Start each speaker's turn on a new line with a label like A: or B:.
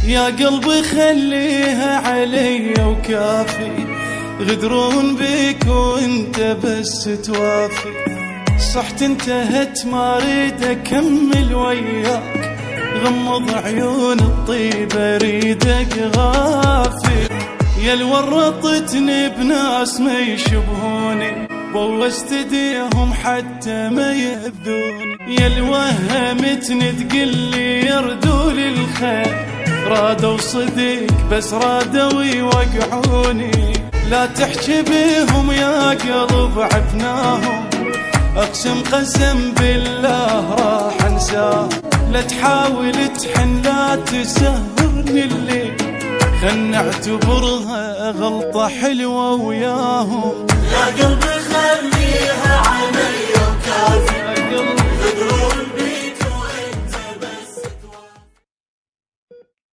A: يا قلبي خليها علي وكافي، غدرون بيك وانت بس توافي. صحت انتهت ما اريد اكمل وياك، غمض عيون الطيبة اريدك غافي. يا الورطتني بناس ما يشبهوني، بوست ايديهم حتى ما يأذوني. يا الوهمتني تقلي يردوا لي الخير، رادوا صديق بس رادوا يوقعوني. لا تحكي بيهم يا قلب عفناهم، اقسم قسم بالله راح انساه. لا تحاول تحن لا تسهرني الليل، خل نعتبرها غلطة حلوة وياهم.
B: يا قلبي خليها